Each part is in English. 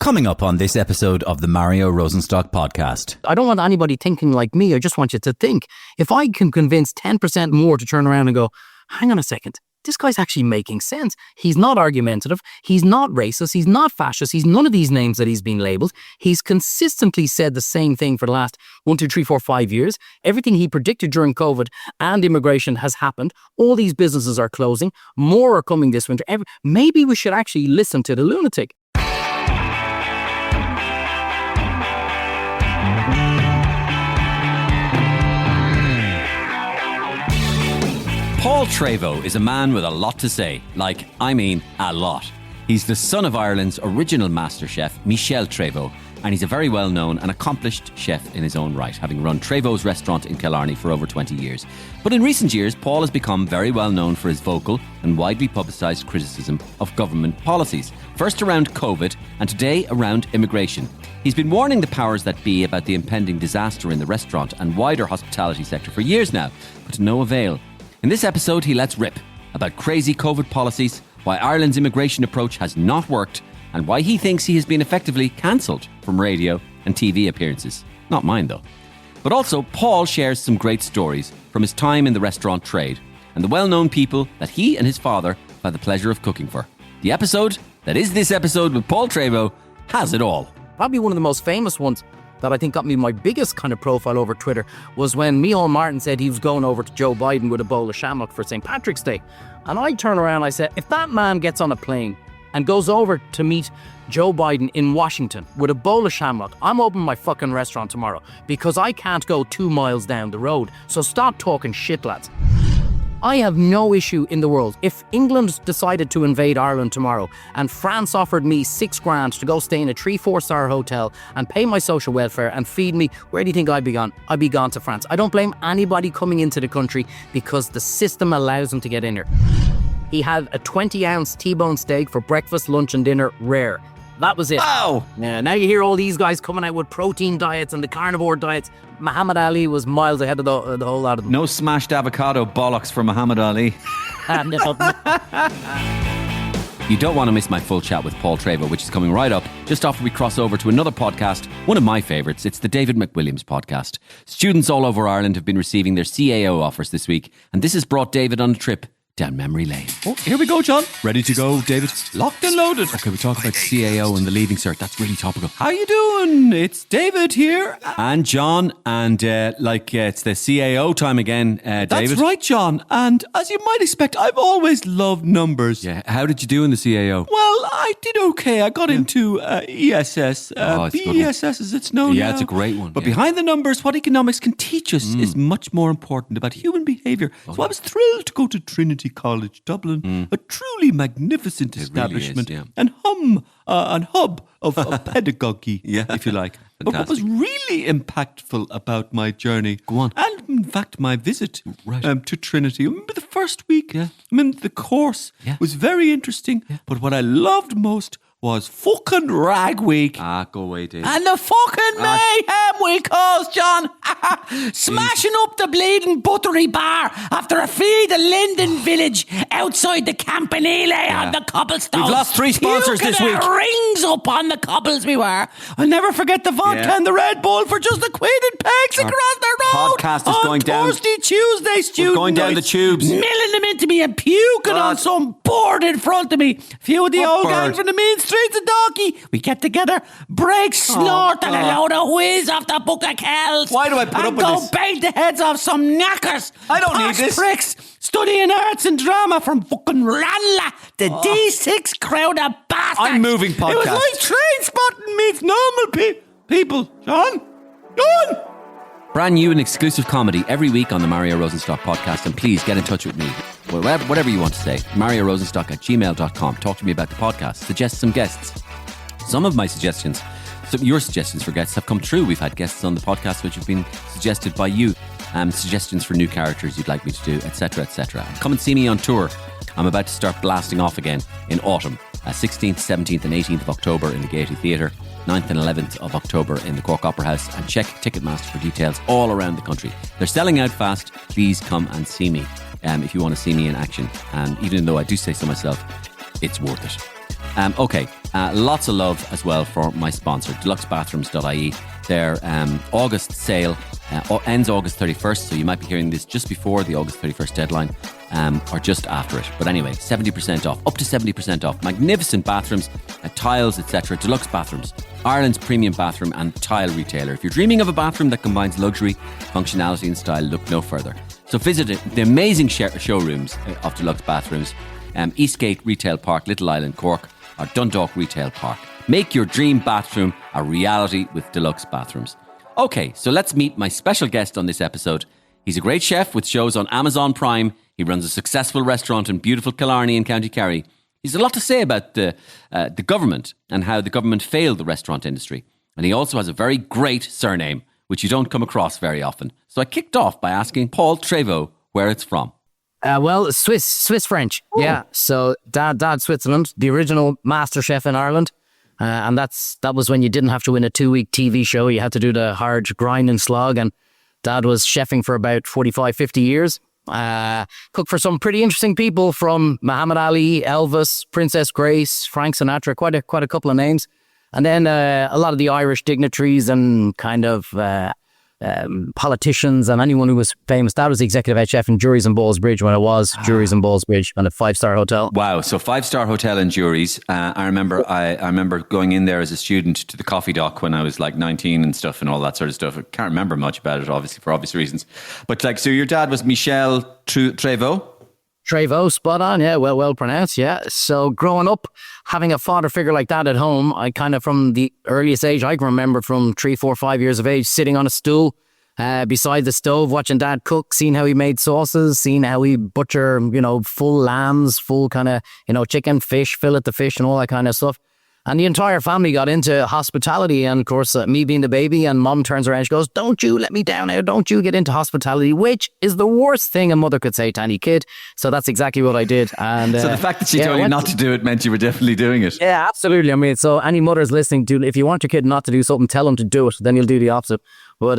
Coming up on this episode of the Mario Rosenstock Podcast. I don't want anybody thinking like me. I just want you to think. If I can convince 10% more to turn around and go, hang on a second, this guy's actually making sense. He's not argumentative. He's not racist. He's not fascist. He's none of these names that he's been labelled. He's consistently said the same thing for the last 1, 2, 3, 4, 5 years. Everything he predicted during COVID and immigration has happened. All these businesses are closing. More are coming this winter. Maybe we should actually listen to the lunatic. Paul Treyvaud is a man with a lot to say. A lot. He's the son of Ireland's original master chef, Michel Treyvaud, and he's a very well-known and accomplished chef in his own right, having run Treyvaud's restaurant in Killarney for over 20 years. But in recent years, Paul has become very well known for his vocal and widely publicised criticism of government policies, first around COVID and today around immigration. He's been warning the powers that be about the impending disaster in the restaurant and wider hospitality sector for years now, but to no avail. In this episode, he lets rip about crazy COVID policies, why Ireland's immigration approach has not worked, and why he thinks he has been effectively cancelled from radio and TV appearances. Not mine, though. But also, Paul shares some great stories from his time in the restaurant trade and the well-known people that he and his father have had the pleasure of cooking for. The episode that is this episode with Paul Treyvaud has it all. Probably one of the most famous ones that I think got me my biggest kind of profile over Twitter was when Michel Martin said he was going over to Joe Biden with a bowl of shamrock for St. Patrick's Day. And I turn around and I said, if that man gets on a plane and goes over to meet Joe Biden in Washington with a bowl of shamrock, I'm opening my fucking restaurant tomorrow because I can't go 2 miles down the road. So stop talking shit, lads. I have no issue in the world. If England decided to invade Ireland tomorrow and France offered me $6,000 to go stay in a 3-4-star hotel and pay my social welfare and feed me, where do you think I'd be gone? I'd be gone to France. I don't blame anybody coming into the country because the system allows them to get in here. He had a 20-ounce T-bone steak for breakfast, lunch and dinner, rare. That was it. Wow! Yeah, now you hear all these guys coming out with protein diets and the carnivore diets. Muhammad Ali was miles ahead of the whole lot of them. No smashed avocado bollocks for Muhammad Ali. You don't want to miss my full chat with Paul Treyvaud, which is coming right up just after we cross over to another podcast, one of my favourites. It's the David McWilliams podcast. Students all over Ireland have been receiving their CAO offers this week, and this has brought David on a trip down memory lane. Oh, here we go, John. Ready to go, David? Locked and loaded. Okay, we talk about CAO and the Leaving Cert. That's really topical. How you doing? It's David here. And John. And it's the CAO time again, David. That's right, John. And as you might expect, I've always loved numbers. Yeah. How did you do in the CAO? Well, I did okay. I got into ESS. BESS as it's known now. Yeah, it's a great one. But behind the numbers, what economics can teach us is much more important about human behaviour. So I was thrilled to go to Trinity College, Dublin, a truly magnificent establishment, really is, and hub of pedagogy, if you like. But what was really impactful about my journey, and in fact my visit to Trinity, I remember the first week, the course was very interesting, but what I loved most was fucking Rag Week. Go away, Dave. And the fucking mayhem we caused, John. Smashing up the bleeding buttery bar after a feed at Linden Village outside the Campanile on the cobblestones. We've lost 3 sponsors this week. Rings up on the cobbles we were. I'll never forget the vodka and the Red Bull for just a quid and pegs across the road. Podcast is going down. Thursday, Tuesday, student. We're going down the tubes. Milling them into me and puking on some board in front of me. Few of the old gang from the mean streets of Dalkey. We get together, break, snort, and a load of whiz off the book of Kells. Why do I put up with this? And go bait the heads off some knackers. I don't need this. Pricks studying arts and drama from fucking Ranelagh. The D6 crowd of bastards. I'm moving podcast. It was like train spotting meets normal people. John? Brand new and exclusive comedy every week on the Mario Rosenstock Podcast, and please get in touch with me. Whatever you want to say, MarioRosenstock@gmail.com. Talk to me about the podcast. Suggest some guests. Some of my suggestions, your suggestions for guests have come true. We've had guests on the podcast which have been suggested by you. Suggestions for new characters you'd like me to do, etc., etc. Come and see me on tour. I'm about to start blasting off again in autumn. 16th, 17th and 18th of October in the Gaiety Theatre. 9th and 11th of October in the Cork Opera House, and check Ticketmaster for details all around the country. They're selling out fast. Please come and see me if you want to see me in action. And even though I do say so myself, it's worth it. Okay, lots of love as well for my sponsor, deluxebathrooms.ie. Their August sale ends August 31st, so you might be hearing this just before the August 31st deadline or just after it. But anyway, 70% off, up to 70% off. Magnificent bathrooms, tiles, etc. Deluxe Bathrooms, Ireland's premium bathroom and tile retailer. If you're dreaming of a bathroom that combines luxury, functionality and style, look no further. So visit the amazing showrooms of Deluxe Bathrooms, Eastgate Retail Park, Little Island, Cork, or Dundalk Retail Park. Make your dream bathroom a reality with Deluxe Bathrooms. Okay, so let's meet my special guest on this episode. He's a great chef with shows on Amazon Prime. He runs a successful restaurant in beautiful Killarney in County Kerry. He's a lot to say about the government and how the government failed the restaurant industry. And he also has a very great surname, which you don't come across very often. So I kicked off by asking Paul Treyvaud where it's from. Well, Swiss French. Oh. Yeah. So dad Switzerland, the original master chef in Ireland. And that was when you didn't have to win a 2-week TV show. You had to do the hard grind and slog. And Dad was chefing for about 45, 50 years. Cooked for some pretty interesting people from Muhammad Ali, Elvis, Princess Grace, Frank Sinatra, quite a couple of names. And then a lot of the Irish dignitaries and kind of politicians and anyone who was famous. Dad was the executive head chef in Juries and Ballsbridge when it was Juries and Ballsbridge and a 5-star hotel. Wow, so 5-star hotel in Juries. I remember going in there as a student to the coffee dock when I was like 19 and stuff and all that sort of stuff. I can't remember much about it, obviously, for obvious reasons. But like, so your dad was Michel Treyvaud? Treyvaud, spot on, yeah, well pronounced, yeah. So growing up, having a father figure like that at home, I kind of from the earliest age, I can remember from 3, 4, 5 years of age, sitting on a stool beside the stove, watching Dad cook, seeing how he made sauces, seeing how he butcher, full lambs, full kind of, chicken, fish, fillet the fish and all that kind of stuff. And the entire family got into hospitality. And of course, me being the baby, and Mom turns around and she goes, "Don't you let me down now. Don't you get into hospitality," which is the worst thing a mother could say to any kid. So that's exactly what I did. And so the fact that she told you not to do it meant you were definitely doing it. Yeah, absolutely. I mean, so any mothers listening, if you want your kid not to do something, tell them to do it. Then you'll do the opposite. But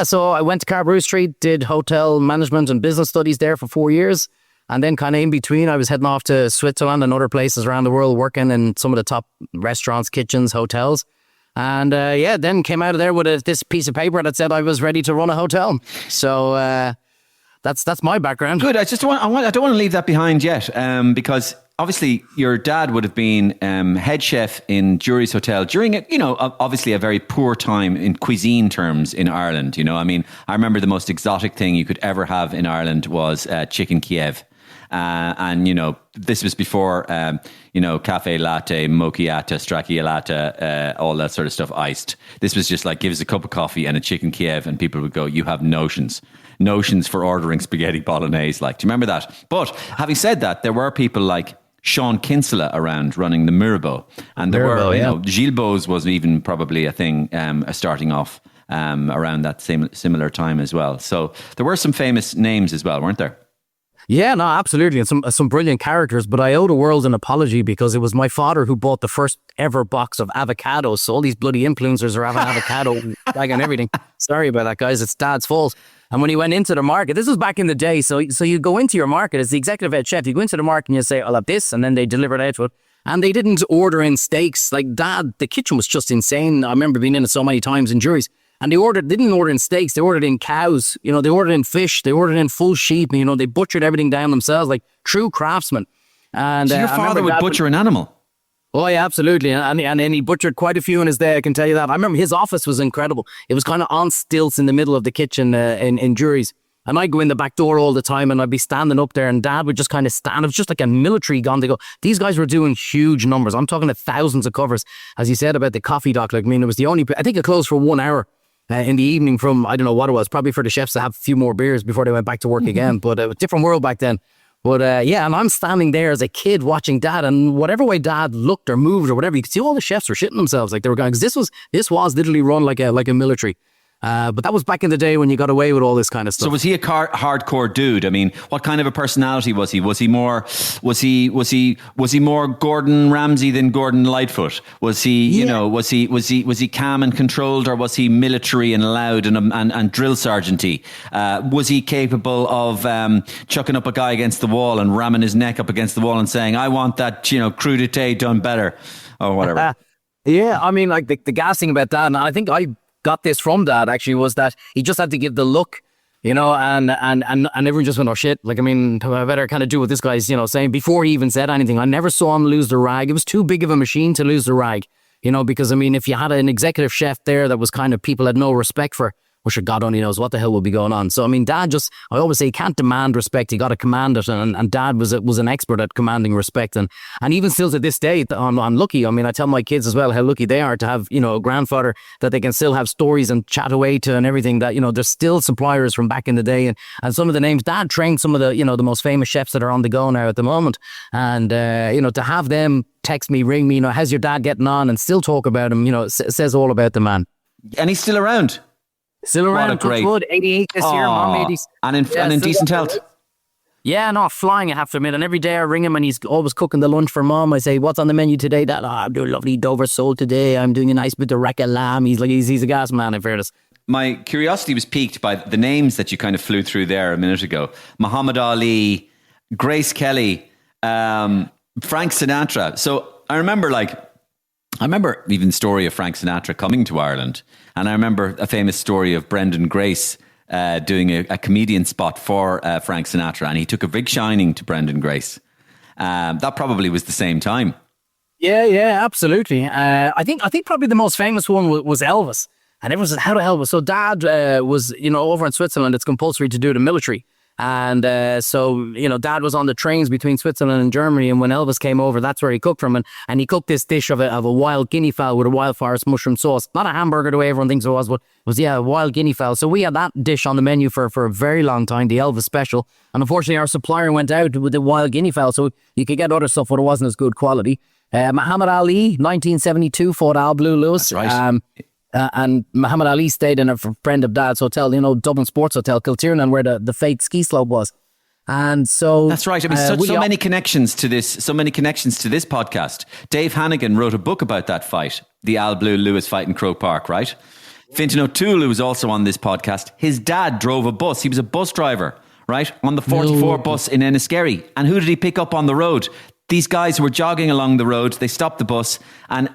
so I went to Carbery Street, did hotel management and business studies there for 4 years. And then kind of in between, I was heading off to Switzerland and other places around the world, working in some of the top restaurants, kitchens, hotels. And then came out of there with this piece of paper that said I was ready to run a hotel. So that's my background. Good. I don't want to leave that behind yet, because obviously your dad would have been head chef in Jury's Hotel during obviously a very poor time in cuisine terms in Ireland. I mean, I remember the most exotic thing you could ever have in Ireland was chicken Kiev. And this was before cafe latte, mochiata, stracciatella, all that sort of stuff iced. This was just like, give us a cup of coffee and a chicken Kiev, and people would go, "You have notions for ordering spaghetti bolognese." Like, do you remember that? But having said that, there were people like Sean Kinsella around running the Mirabeau, and there were Gilles Bowes was even probably a thing starting off around that similar time as well. So there were some famous names as well, weren't there? Yeah, no, absolutely. And some brilliant characters. But I owe the world an apology because it was my father who bought the first ever box of avocados. So all these bloody influencers are having avocado bag and everything. Sorry about that, guys. It's Dad's fault. And when he went into the market, this was back in the day. So you go into your market as the executive head chef. You go into the market and you say, "I'll have this," and then they deliver it out to it. And they didn't order in steaks. Like Dad, the kitchen was just insane. I remember being in it so many times in Juries. And they didn't order in steaks, they ordered in cows, they ordered in fish, they ordered in full sheep, they butchered everything down themselves, like true craftsmen. And so your father would butcher an animal? Oh yeah, absolutely. And he butchered quite a few in his day, I can tell you that. I remember his office was incredible. It was kind of on stilts in the middle of the kitchen in Juries. And I'd go in the back door all the time and I'd be standing up there and Dad would just kind of stand. It was just like a military gun to go. These guys were doing huge numbers. I'm talking of thousands of covers. As you said about the coffee dock, it was the only, I think it closed for 1 hour. In the evening from, I don't know what it was, probably for the chefs to have a few more beers before they went back to work again. But a different world back then. But and I'm standing there as a kid watching Dad, and whatever way Dad looked or moved or whatever, you could see all the chefs were shitting themselves like they were going, because this was literally run like a military. But that was back in the day when you got away with all this kind of stuff. So was he a hardcore dude? I mean, what kind of a personality was he? Was he more Gordon Ramsay than Gordon Lightfoot? Was he, was he calm and controlled, or was he military and loud and drill sergeanty? Was he capable of chucking up a guy against the wall and ramming his neck up against the wall and saying, "I want that, crudité done better," or whatever? Yeah, I mean, like the gas thing about that, and I think I got this from Dad actually, was that he just had to give the look, and everyone just went, "Oh shit!" Like, I mean, I better kind of do what this guy's, saying, before he even said anything. I never saw him lose the rag. It was too big of a machine to lose the rag, because I mean, if you had an executive chef there that was kind of people had no respect for, well, sure, God only knows what the hell will be going on. So, I mean, Dad I always say, he can't demand respect. You got to command it. And Dad was an expert at commanding respect. And even still to this day, I'm lucky. I mean, I tell my kids as well how lucky they are to have, a grandfather that they can still have stories and chat away to and everything, that, there's still suppliers from back in the day. And some of the names, Dad trained some of the, the most famous chefs that are on the go now at the moment. And, to have them text me, ring me, how's your dad getting on, and still talk about him, says all about the man. And he's still around. Still around, good. 88 this year, Mom 80. And in decent health. Yeah, no, flying, I have to admit. And every day I ring him and he's always cooking the lunch for Mom. I say, "What's on the menu today?" Dad, I'm doing lovely Dover sole today. I'm doing a nice bit of rack of lamb. He's a gas man, in fairness. My curiosity was piqued by the names that you kind of flew through there a minute ago. Muhammad Ali, Grace Kelly, Frank Sinatra. So I remember even the story of Frank Sinatra coming to Ireland. And I remember a famous story of Brendan Grace doing a comedian spot for Frank Sinatra. And he took a big shining to Brendan Grace. That probably was the same time. Yeah, absolutely. I think probably the most famous one was Elvis. And everyone said, "How the hell was..." So Dad was, over in Switzerland, it's compulsory to do the military. And so, Dad was on the trains between Switzerland and Germany. And when Elvis came over, that's where he cooked from. And he cooked this dish of a wild guinea fowl with a wild forest mushroom sauce. Not a hamburger the way everyone thinks it was, but it was, a wild guinea fowl. So we had that dish on the menu for a very long time, the Elvis special. And unfortunately, our supplier went out with the wild guinea fowl. So you could get other stuff, but it wasn't as good quality. Muhammad Ali, 1972, fought Al Blue Lewis. That's right. And Muhammad Ali stayed in a friend of Dad's hotel, Dublin Sports Hotel, Kiltiernan, where the fake ski slope was. And so that's right. I mean, so many connections to this podcast. Dave Hannigan wrote a book about that fight, the Al Blue Lewis fight in Croke Park, right? Fintan O'Toole, who was also on this podcast, his dad drove a bus. He was a bus driver, right? On the 44 bus in Enniskerry. And who did he pick up on the road? These guys were jogging along the road. They stopped the bus, and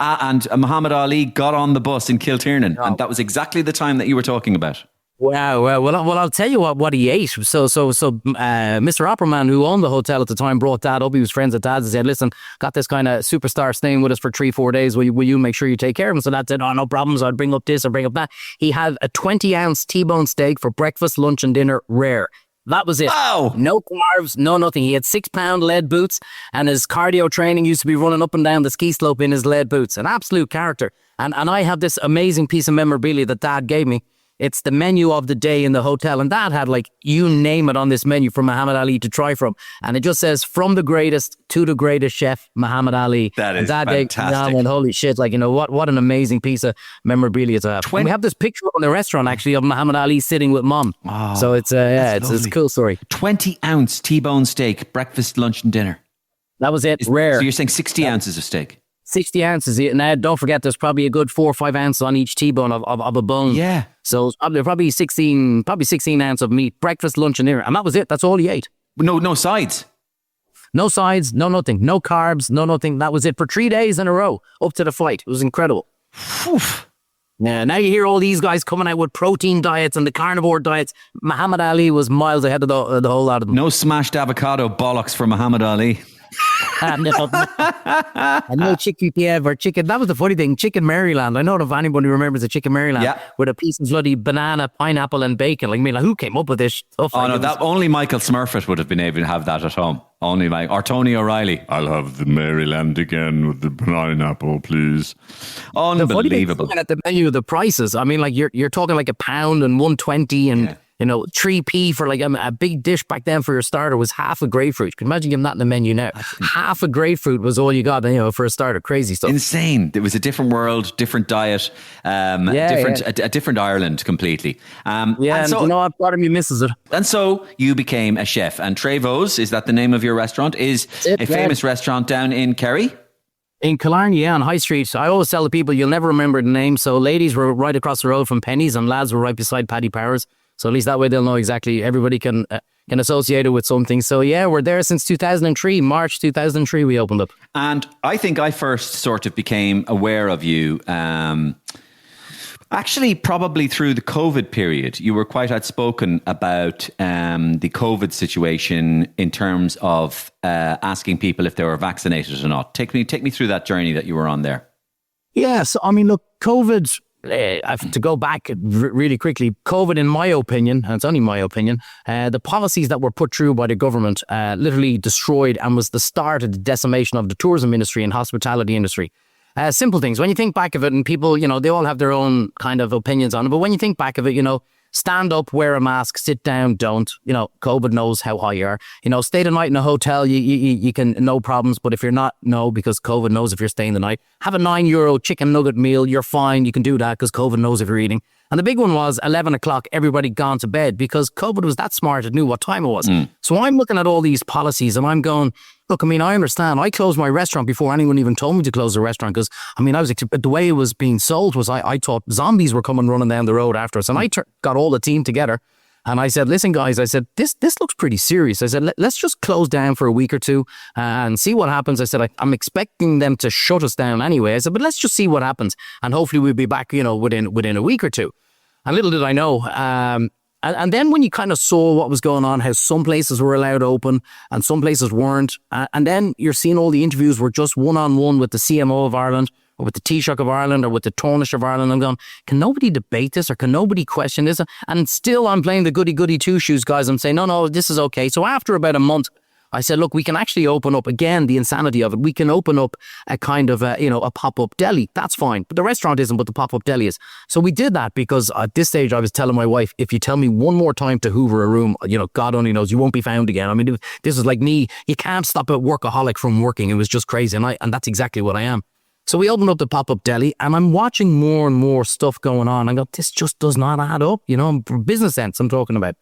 Muhammad Ali got on the bus in Kiltiernan, and that was exactly the time that you were talking about. Wow. Well, I'll tell you what he ate. So, Mr. Opperman, who owned the hotel at the time, brought Dad up. He was friends with Dad and said, "Listen, got this kind of superstar staying with us for 3-4 days. Will you make sure you take care of him?" So Dad said, "Oh, no problems. I'd bring up this or bring up that." He had a 20-ounce T-bone steak for breakfast, lunch, and dinner, rare. That was it. Wow. No carbs, no nothing. He had 6-pound lead boots, and his cardio training used to be running up and down the ski slope in his lead boots. An absolute character. And I have this amazing piece of memorabilia that Dad gave me. It's the menu of the day in the hotel. And Dad had, you name it on this menu for Muhammad Ali to try from. And it just says, "From the greatest to the greatest chef, Muhammad Ali." That is Dad fantastic. Went, holy shit, what an amazing piece of memorabilia to have. And we have this picture in the restaurant, actually, of Muhammad Ali sitting with Mom. Oh, so it's a cool story. 20-ounce T-bone steak, breakfast, lunch, and dinner. That was it, rare. So you're saying 60 ounces of steak? 60 ounces. Now, don't forget, there's probably a good 4 or 5 ounces on each T-bone of a bone. Yeah. So probably 16 ounces of meat, breakfast, lunch, and dinner. And that was it. That's all he ate. No sides? No sides, no nothing. No carbs, no nothing. That was it for 3 days in a row up to the fight. It was incredible. Oof. Now you hear all these guys coming out with protein diets and the carnivore diets. Muhammad Ali was miles ahead of the whole lot of them. No smashed avocado bollocks for Muhammad Ali. And no chicken Kiev or chicken. That was the funny thing. Chicken Maryland. I don't know if anybody remembers the Chicken Maryland. Yeah. With a piece of bloody banana, pineapple, and bacon. Who came up with this stuff? Oh, no, only Michael Smurfett would have been able to have that at home. Only or Tony O'Reilly. "I'll have the Maryland again with the pineapple, please." Unbelievable. The funny thing, looking at the menu, the prices. You're talking like £1 and 120 and. Yeah. 3p for like a big dish back then for your starter was half a grapefruit. Can you imagine giving that in the menu now? Half a grapefruit was all you got, for a starter. Crazy stuff. Insane. It was a different world, different diet, a different Ireland completely. And I'm part of me misses it. And so you became a chef. And Treyvaud's, is that the name of your restaurant? Is a famous restaurant down in Kerry? In Killarney, on High Street. I always tell the people, you'll never remember the name. So ladies were right across the road from Penny's and lads were right beside Paddy Power's. So at least that way they'll know exactly. Everybody can associate it with something. So yeah, we're there since 2003. March 2003 we opened up. And I think I first sort of became aware of you actually probably through the COVID period. You were quite outspoken about the COVID situation in terms of asking people if they were vaccinated or not. Take me through that journey that you were on there. Yes, I mean, look, COVID, to go back really quickly, COVID, in my opinion, and it's only my opinion, the policies that were put through by the government literally destroyed and was the start of the decimation of the tourism industry and hospitality industry. Simple things. When you think back of it, and people, they all have their own kind of opinions on it, but when you think back of it, stand up, wear a mask, sit down, don't. COVID knows how high you are. Stay the night in a hotel, you can, no problems, but if you're not, no, because COVID knows if you're staying the night. Have a €9 chicken nugget meal, you're fine, you can do that because COVID knows if you're eating. And the big one was 11 o'clock, everybody gone to bed because COVID was that smart, it knew what time it was. So I'm looking at all these policies and I'm going, look, I mean, I understand. I closed my restaurant before anyone even told me to close the restaurant because, I mean, the way it was being sold was I thought zombies were coming running down the road after us. And I got all the team together and I said, listen, guys, I said, this looks pretty serious. I said, let's just close down for a week or two and see what happens. I said, I'm expecting them to shut us down anyway. I said, but let's just see what happens. And hopefully we'll be back, within a week or two. And little did I know, and then when you kind of saw what was going on, how some places were allowed open and some places weren't, and then you're seeing all the interviews were just one-on-one with the CMO of Ireland or with the Taoiseach of Ireland or with the Taoiseach of Ireland. I'm going, can nobody debate this or can nobody question this? And still I'm playing the goody-goody two-shoes guys. I'm saying, no, this is okay. So after about a month, I said, look, we can actually open up, again, the insanity of it. We can open up a kind of, a pop-up deli. That's fine. But the restaurant isn't, but the pop-up deli is. So we did that because at this stage, I was telling my wife, if you tell me one more time to hoover a room, God only knows, you won't be found again. I mean, this is like me. You can't stop a workaholic from working. It was just crazy. And that's exactly what I am. So we opened up the pop-up deli and I'm watching more and more stuff going on. I go, this just does not add up. Business sense I'm talking about.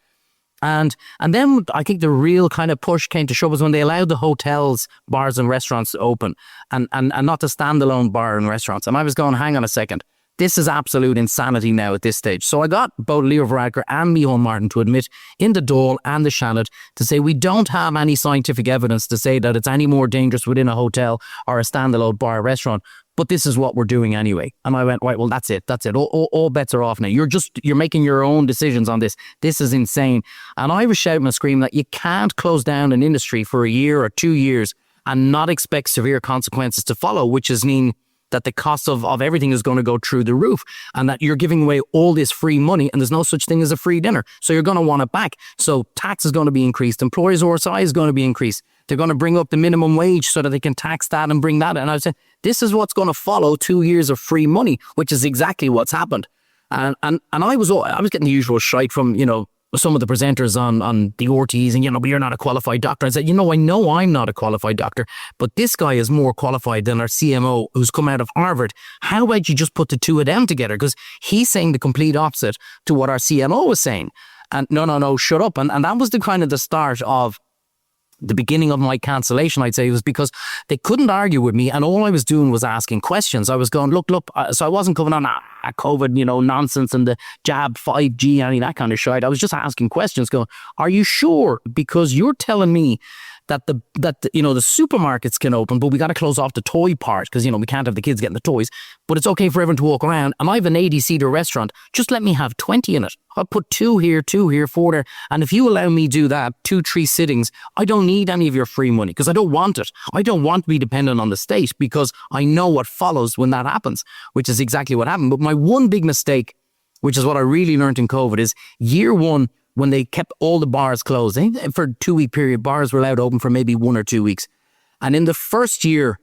And then I think the real kind of push came to shove was when they allowed the hotels, bars and restaurants to open and not the standalone bar and restaurants. And I was going, hang on a second. This is absolute insanity now at this stage. So I got both Leo Varadkar and Michel Martin to admit in the Dáil and the Shannon to say we don't have any scientific evidence to say that it's any more dangerous within a hotel or a standalone bar or restaurant. But this is what we're doing anyway. And I went, right, well, that's it. All bets are off now. You're making your own decisions on this. This is insane. And I was shouting and screaming that you can't close down an industry for a year or 2 years and not expect severe consequences to follow, which is mean that the cost of everything is going to go through the roof and that you're giving away all this free money and there's no such thing as a free dinner. So you're going to want it back. So tax is going to be increased. Employers' ORSI is going to be increased. They're going to bring up the minimum wage so that they can tax that and bring that. And I said, this is what's going to follow 2 years of free money, which is exactly what's happened. And I was getting the usual shite from, some of the presenters on the RTs and, but you're not a qualified doctor. I said, I know I'm not a qualified doctor, but this guy is more qualified than our CMO who's come out of Harvard. How about you just put the two of them together? Because he's saying the complete opposite to what our CMO was saying. And no, shut up. And that was the kind of the start of the beginning of my cancellation, I'd say, was because they couldn't argue with me and all I was doing was asking questions. I was going, look, so I wasn't coming on COVID, nonsense and the jab, 5G, any of that kind of shit. I was just asking questions going, are you sure? Because you're telling me that the supermarkets can open, but we got to close off the toy part because, we can't have the kids getting the toys, but it's okay for everyone to walk around. And I have an 80-seater restaurant. Just let me have 20 in it. I'll put 2 here, 4 there. And if you allow me do that, 2-3 sittings, I don't need any of your free money because I don't want it. I don't want to be dependent on the state because I know what follows when that happens, which is exactly what happened. But my one big mistake, which is what I really learned in COVID, is year one, when they kept all the bars closed, for a 2-week period, bars were allowed open for maybe 1 or 2 weeks. And in the first year,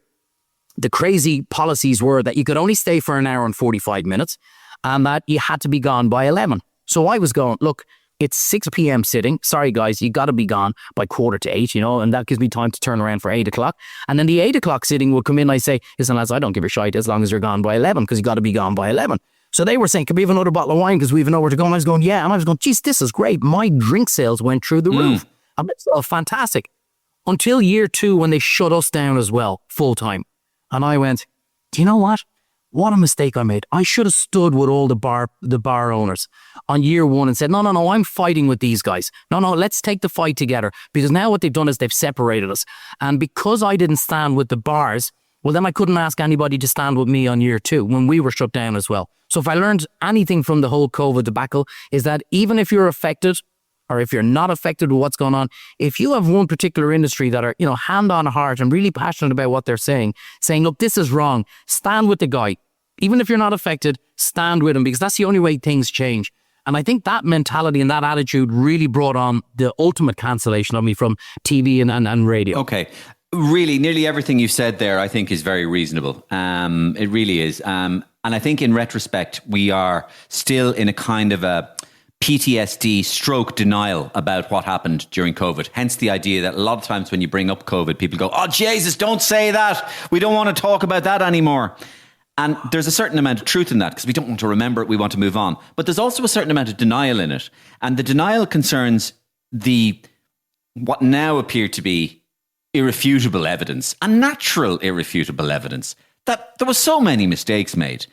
the crazy policies were that you could only stay for an hour and 45 minutes and that you had to be gone by 11. So I was going, look, it's 6 p.m. sitting. Sorry, guys, you got to be gone by 7:45, you know, and that gives me time to turn around for 8 o'clock. And then the 8 o'clock sitting will come in. I say, listen, lads, I don't give a shite as long as you're gone by 11, because you got to be gone by 11. So they were saying, can we have another bottle of wine because we have nowhere to go? And I was going, yeah. And I was going, geez, this is great. My drink sales went through the roof. And it's all fantastic. Until year 2, when they shut us down as well, full time. And I went, do you know what? What a mistake I made. I should have stood with all the bar owners on year 1 and said, no, I'm fighting with these guys. No, let's take the fight together. Because now what they've done is they've separated us. And because I didn't stand with the bars, well, then I couldn't ask anybody to stand with me on year 2 when we were shut down as well. So if I learned anything from the whole COVID debacle, is that even if you're affected or if you're not affected with what's going on, if you have one particular industry that are, you know, hand on heart and really passionate about what they're saying, look, this is wrong, stand with the guy. Even if you're not affected, stand with him, because that's the only way things change. And I think that mentality and that attitude really brought on the ultimate cancellation of me from TV and radio. Okay. Really, nearly everything you've said there, I think, is very reasonable. It really is. And I think in retrospect, we are still in a kind of a PTSD stroke denial about what happened during COVID. Hence the idea that a lot of times when you bring up COVID, people go, oh, Jesus, don't say that. We don't want to talk about that anymore. And there's a certain amount of truth in that because we don't want to remember it. We want to move on. But there's also a certain amount of denial in it. And the denial concerns what now appear to be irrefutable evidence, and natural irrefutable evidence, that there were so many mistakes made.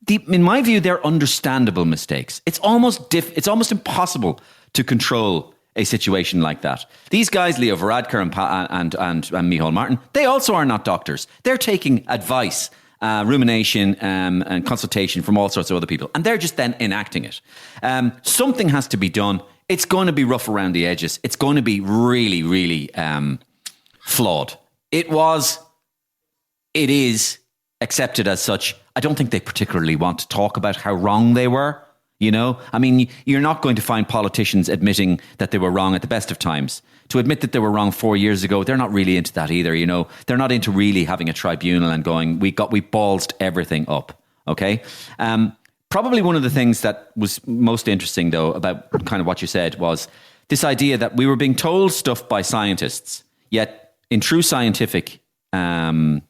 In my view, they're understandable mistakes. It's almost impossible to control a situation like that. These guys, Leo Varadkar and Michel Martin, they also are not doctors. They're taking advice, rumination and consultation from all sorts of other people, and they're just then enacting it. Something has to be done. It's going to be rough around the edges. It's going to be really, really flawed. It is accepted as such. I don't think they particularly want to talk about how wrong they were. You know, I mean, you're not going to find politicians admitting that they were wrong at the best of times. To admit that they were wrong 4 years ago, they're not really into that either. You know, they're not into really having a tribunal and going, we ballsed everything up. Okay. Probably one of the things that was most interesting, though, about kind of what you said was this idea that we were being told stuff by scientists, yet in true scientific fashion,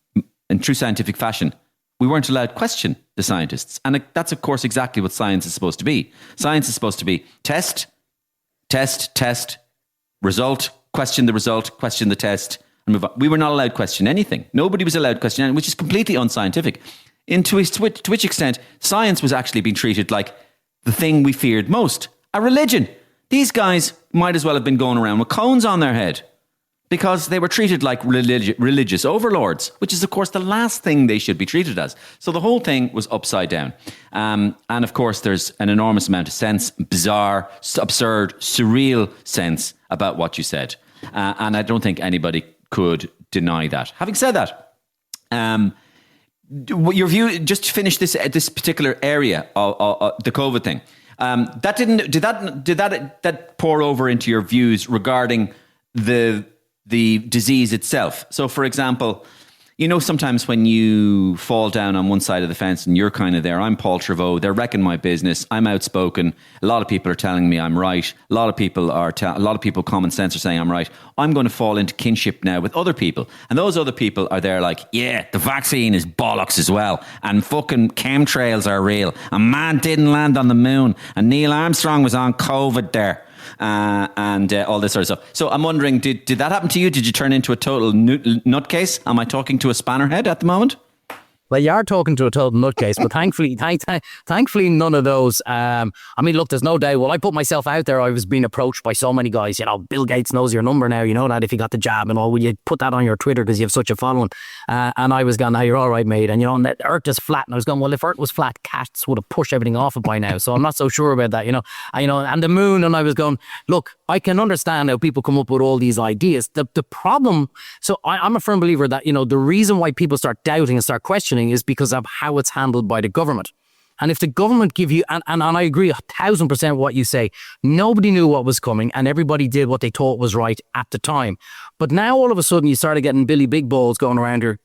we weren't allowed to question the scientists. And that's, of course, exactly what science is supposed to be. Science is supposed to be test, result, question the result, question the test, and move on. We were not allowed to question anything. Nobody was allowed to question anything, which is completely unscientific. To which extent, science was actually being treated like the thing we feared most, a religion. These guys might as well have been going around with cones on their head because they were treated like religious overlords, which is, of course, the last thing they should be treated as. So the whole thing was upside down. And, of course, there's an enormous amount of sense, bizarre, absurd, surreal sense about what you said. And I don't think anybody could deny that. Having said that, your view, just to finish this particular area of the COVID thing, did that pour over into your views regarding the disease itself? So, for example, you know, sometimes when you fall down on one side of the fence and you're kind of there, I'm Paul Treyvaud, they're wrecking my business, I'm outspoken, a lot of people are telling me I'm right, a lot of people common sense are saying I'm right. I'm going to fall into kinship now with other people, and those other people are there like, yeah, the vaccine is bollocks as well, and fucking chemtrails are real, a man didn't land on the moon, and Neil Armstrong was on COVID there. And all this sort of stuff. So I'm wondering, did that happen to you? Did you turn into a total nutcase? Am I talking to a spannerhead at the moment? Well, you are talking to a total nutcase, but thankfully none of those. I mean, look, there's no doubt. Well, I put myself out there. I was being approached by so many guys. You know, Bill Gates knows your number now. You know that if you got the jab and all, will you put that on your Twitter because you have such a following? And I was going, you're all right, mate. And you know, and the Earth is flat. And I was going, well, if Earth was flat, cats would have pushed everything off it by now. So I'm not so sure about that. You know, and the moon. And I was going, look, I can understand how people come up with all these ideas. The problem. So I'm a firm believer that, you know, the reason why people start doubting and start questioning is because of how it's handled by the government. And if the government give you, and I agree 1,000% what you say, nobody knew what was coming and everybody did what they thought was right at the time. But now all of a sudden you started getting Billy Big Balls going around here.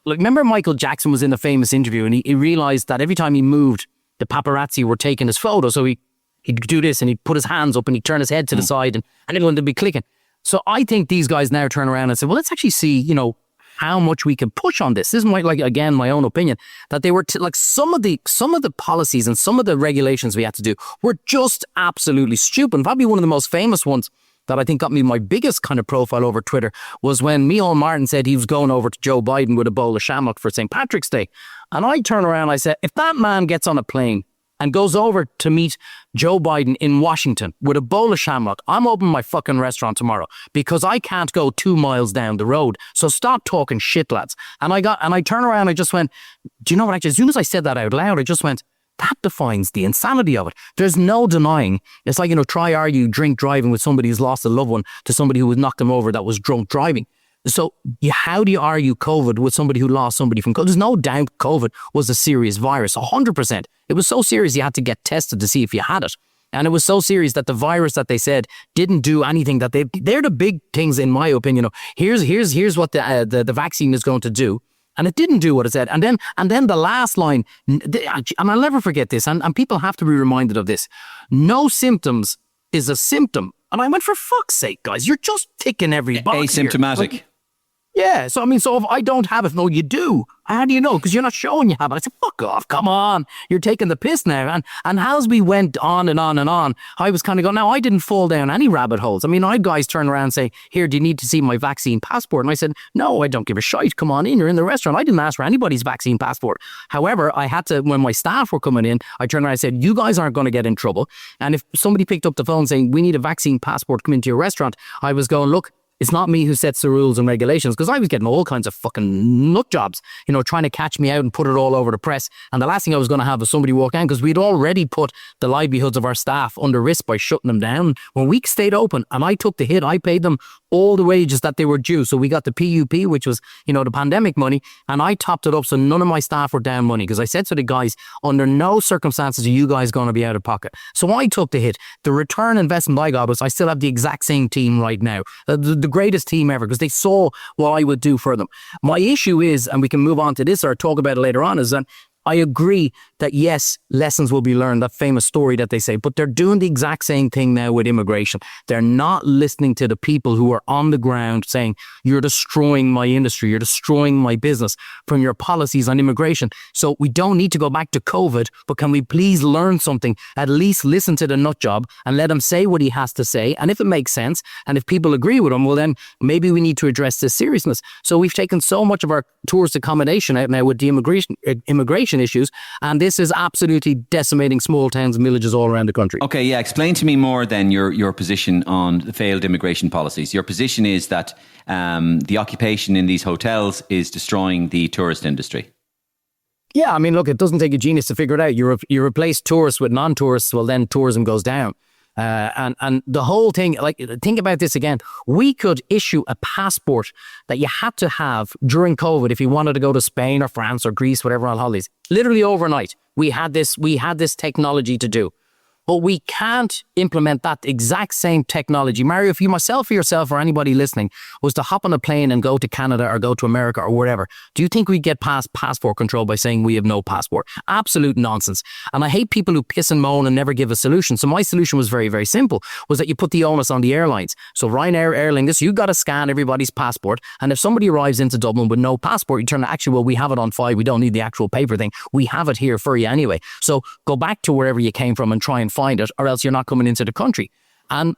Like, remember Michael Jackson was in a famous interview and he realized that every time he moved, the paparazzi were taking his photo. So he he'd do this and he'd put his hands up and he'd turn his head to the side and everyone would be clicking. So I think these guys now turn around and say, well, let's actually see, how much we can push on this. This is my own opinion, that they were some of the policies and some of the regulations we had to do were just absolutely stupid. Probably one of the most famous ones that I think got me my biggest kind of profile over Twitter was when Michel Martin said he was going over to Joe Biden with a bowl of shamrock for St. Patrick's Day. And I turn around and I said, if that man gets on a plane and goes over to meet Joe Biden in Washington with a bowl of shamrock, I'm opening my fucking restaurant tomorrow because I can't go 2 miles down the road. So stop talking shit, lads. And I turn around and I just went, do you know what, actually, as soon as I said that out loud, I just went, that defines the insanity of it. There's no denying. It's like, try argue drink driving with somebody who's lost a loved one to somebody who was knocked them over that was drunk driving. So how do you argue COVID with somebody who lost somebody from COVID? There's no doubt COVID was a serious virus, 100%. It was so serious you had to get tested to see if you had it. And it was so serious that the virus that they said didn't do anything that they're the big things, in my opinion. Here's what the vaccine is going to do. And it didn't do what it said. And then the last line, and I'll never forget this, and people have to be reminded of this. No symptoms is a symptom. And I went, for fuck's sake, guys, you're just ticking every box asymptomatic. Here. Yeah, so if I don't have it, no, you do. How do you know? Because you're not showing you have it. I said, fuck off, come on. You're taking the piss now. And as we went on and on and on, I was kind of going, now, I didn't fall down any rabbit holes. I had guys turn around and say, here, do you need to see my vaccine passport? And I said, no, I don't give a shite. Come on in, you're in the restaurant. I didn't ask for anybody's vaccine passport. However, I had to, when my staff were coming in, I turned around and said, you guys aren't going to get in trouble. And if somebody picked up the phone saying, we need a vaccine passport to come into your restaurant, I was going, look, it's not me who sets the rules and regulations, because I was getting all kinds of fucking nut jobs, trying to catch me out and put it all over the press. And the last thing I was going to have was somebody walk in, because we'd already put the livelihoods of our staff under risk by shutting them down. When we stayed open and I took the hit, I paid them all the wages that they were due. So we got the PUP, which was, the pandemic money, and I topped it up so none of my staff were down money, because I said to the guys, under no circumstances are you guys going to be out of pocket. So I took the hit. The return investment I got was I still have the exact same team right now. The greatest team ever, because they saw what I would do for them. My issue is, and we can move on to this or talk about it later on, is that I agree that yes, lessons will be learned, that famous story that they say, but they're doing the exact same thing now with immigration. They're not listening to the people who are on the ground saying, you're destroying my industry, you're destroying my business from your policies on immigration. So we don't need to go back to COVID, but can we please learn something? At least listen to the nut job and let him say what he has to say. And if it makes sense, and if people agree with him, well then maybe we need to address this seriousness. So we've taken so much of our tourist accommodation out now with the immigration issues, and this is absolutely decimating small towns and villages all around the country. Okay, yeah, explain to me more then your position on the failed immigration policies. Your position is that the occupation in these hotels is destroying the tourist industry. Yeah, look, it doesn't take a genius to figure it out. You replace tourists with non-tourists, well then tourism goes down. And the whole thing, think about this again. We could issue a passport that you had to have during COVID if you wanted to go to Spain or France or Greece, whatever, on holidays. Literally overnight, we had this technology to do. But we can't implement that exact same technology. Mario, if you, myself or yourself or anybody listening was to hop on a plane and go to Canada or go to America or wherever, do you think we'd get past passport control by saying we have no passport? Absolute nonsense. And I hate people who piss and moan and never give a solution. So my solution was very, very simple, was that you put the onus on the airlines. So Ryanair, Aer Lingus, you got to scan everybody's passport. And if somebody arrives into Dublin with no passport, you turn to, actually, well, we have it on file. We don't need the actual paper thing. We have it here for you anyway. So go back to wherever you came from and try and find it, or else you're not coming into the country. And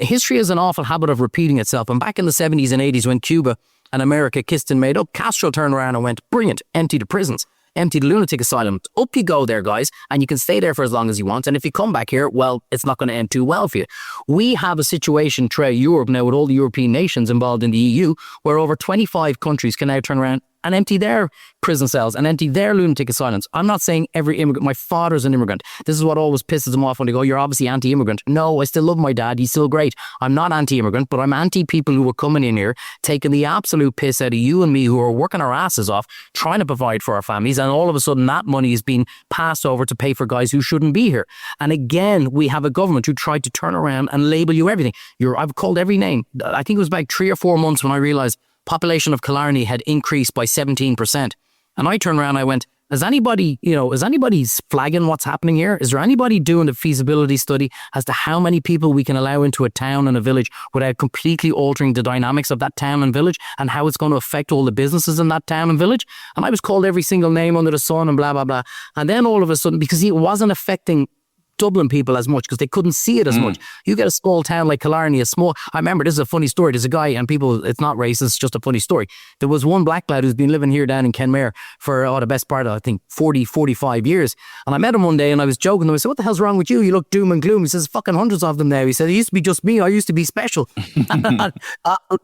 history has an awful habit of repeating itself. And back in the 70s and 80s, when Cuba and America kissed and made up, Castro turned around and went, brilliant, empty the prisons, empty the lunatic asylum. Up you go there, guys, and you can stay there for as long as you want. And if you come back here, well, it's not going to end too well for you. We have a situation throughout Europe now with all the European nations involved in the EU, where over 25 countries can now turn around and empty their prison cells and empty their lunatic asylums. I'm not saying every immigrant. My father's an immigrant. This is what always pisses them off when they go, you're obviously anti-immigrant. No, I still love my dad. He's still great. I'm not anti-immigrant, but I'm anti-people who are coming in here, taking the absolute piss out of you and me, who are working our asses off, trying to provide for our families, and all of a sudden that money is being passed over to pay for guys who shouldn't be here. And again, we have a government who tried to turn around and label you everything. I've called every name. I think it was about 3 or 4 months when I realised population of Killarney had increased by 17%. And I turned around and I went, Is anybody flagging what's happening here? Is there anybody doing a feasibility study as to how many people we can allow into a town and a village without completely altering the dynamics of that town and village and how it's going to affect all the businesses in that town and village? And I was called every single name under the sun and blah, blah, blah. And then all of a sudden, because it wasn't affecting Dublin people as much because they couldn't see it as much. You get a small town like Killarney, I remember, this is a funny story. There's a guy, and people, it's not racist, it's just a funny story. There was one black lad who's been living here down in Kenmare for the best part of, I think, 40, 45 years. And I met him one day and I was joking. I said, what the hell's wrong with you? You look doom and gloom. He says, fucking hundreds of them now. He said, it used to be just me. I used to be special.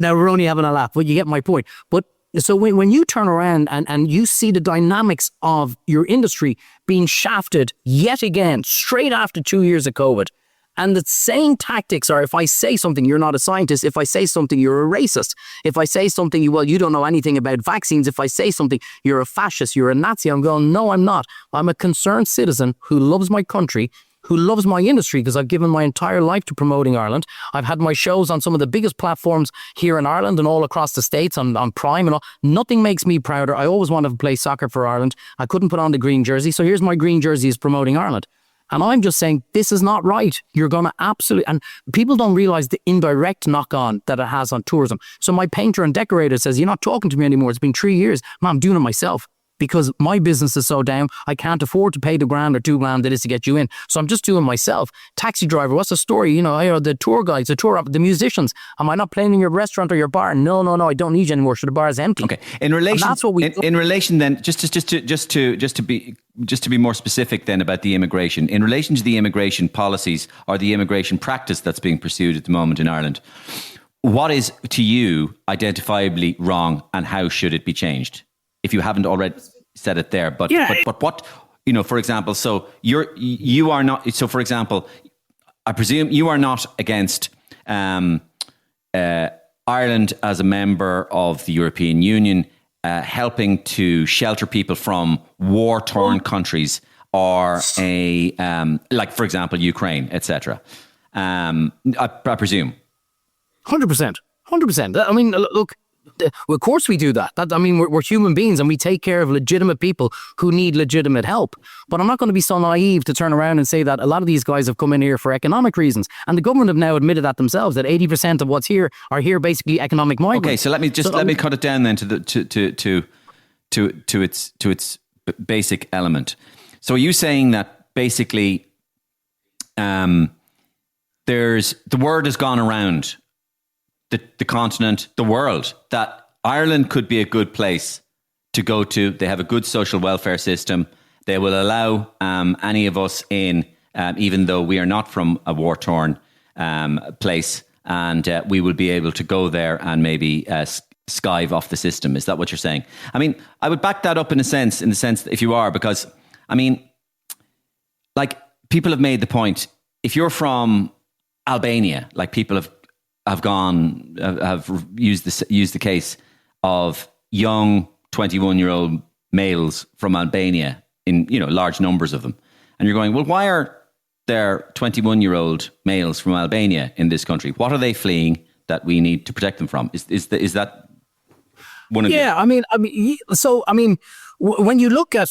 Now we're only having a laugh, but you get my point. But so when you turn around and you see the dynamics of your industry being shafted yet again, straight after 2 years of COVID, and the same tactics are, if I say something, you're not a scientist. If I say something, you're a racist. If I say something, you don't know anything about vaccines. If I say something, you're a fascist, you're a Nazi. I'm going, no, I'm not. I'm a concerned citizen who loves my country, who loves my industry, because I've given my entire life to promoting Ireland. I've had my shows on some of the biggest platforms here in Ireland and all across the States on Prime and all. Nothing makes me prouder. I always wanted to play soccer for Ireland. I couldn't put on the green jersey. So here's my green jersey is promoting Ireland. And I'm just saying, this is not right. You're going to absolutely... And people don't realise the indirect knock-on that it has on tourism. So my painter and decorator says, you're not talking to me anymore. It's been 3 years. Man, I'm doing it myself. Because my business is so down, I can't afford to pay the £1 or £2 that is to get you in. So I'm just doing myself. Taxi driver, what's the story? The tour guides, the musicians. Am I not playing in your restaurant or your bar? No, I don't need you anymore. So the bar is empty. Okay. In relation, and that's what we. In relation, then, just to be more specific, then, about the immigration. In relation to the immigration policies or the immigration practice that's being pursued at the moment in Ireland, what is to you identifiably wrong, and how should it be changed? If you haven't already said it there, but what, for example, so you are not, so for example, I presume you are not against Ireland as a member of the European Union helping to shelter people from war-torn countries or like, for example, Ukraine, etc. I presume. 100%. I mean, look, of course we do that. We're human beings and we take care of legitimate people who need legitimate help. But I'm not going to be so naive to turn around and say that a lot of these guys have come in here for economic reasons. And the government have now admitted that themselves, that 80% of what's here are here basically economic migrants. Okay, so let me cut it down then to its basic element. So are you saying that basically the word has gone around the continent, the world, that Ireland could be a good place to go to? They have a good social welfare system. They will allow any of us in, even though we are not from a war-torn place, and we will be able to go there and maybe skive off the system. Is that what you're saying? I mean, I would back that up in the sense that if you are, because, I mean, like, people have made the point, if you're from Albania, like, people have used the case of young 21-year-old males from Albania in large numbers of them, and you're going, well, why are there 21-year-old males from Albania in this country? What are they fleeing that we need to protect them from? Is that one of when you look at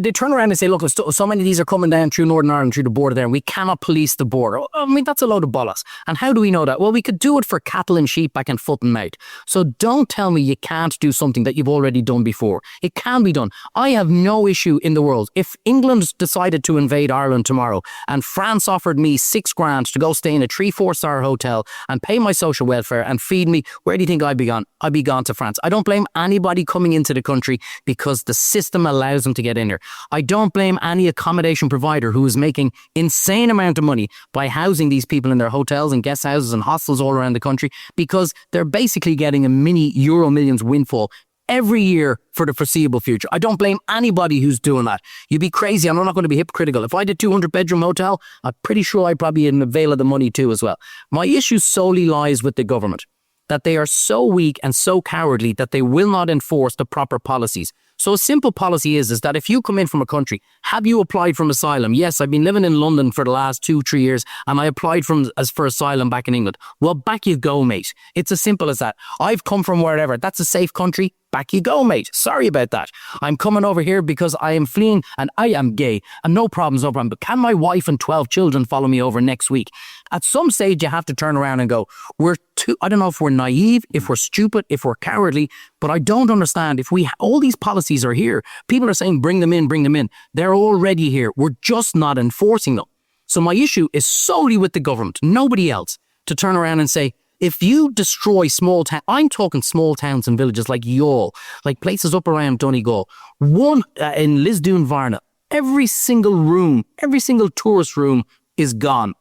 they turn around and say, look, so many of these are coming down through Northern Ireland, through the border there, and we cannot police the border. I mean, that's a load of bollocks. And how do we know that? Well, we could do it for cattle and sheep back in foot and mouth. So don't tell me you can't do something that you've already done before. It can be done. I have no issue in the world. If England decided to invade Ireland tomorrow and France offered me $6,000 to go stay in a 3-4-star hotel and pay my social welfare and feed me, where do you think I'd be gone? I'd be gone to France. I don't blame anybody coming into the country because the system allows them to get in here. I don't blame any accommodation provider who is making insane amount of money by housing these people in their hotels and guest houses and hostels all around the country, because they're basically getting a mini Euro Millions windfall every year for the foreseeable future. I don't blame anybody who's doing that. You'd be crazy. I'm not going to be hypocritical. If I did 200-bedroom hotel, I'm pretty sure I'd probably avail of the money too as well. My issue solely lies with the government, that they are so weak and so cowardly that they will not enforce the proper policies. So a simple policy is that if you come in from a country, have you applied for asylum? Yes, I've been living in London for the last 2-3 years and I applied for asylum back in England. Well, back you go, mate. It's as simple as that. I've come from wherever. That's a safe country. Back you go, mate. Sorry about that. I'm coming over here because I am fleeing and I am gay and no problems, no problem. But can my wife and 12 children follow me over next week? At some stage, you have to turn around and go, I don't know if we're naive, if we're stupid, if we're cowardly, but I don't understand. All these policies are here. People are saying, bring them in, bring them in. They're already here. We're just not enforcing them. So my issue is solely with the government, nobody else, to turn around and say, if you destroy small towns, I'm talking small towns and villages like Youghal, like places up around Donegal, one in Lisdoon Varna, every single room, every single tourist room is gone.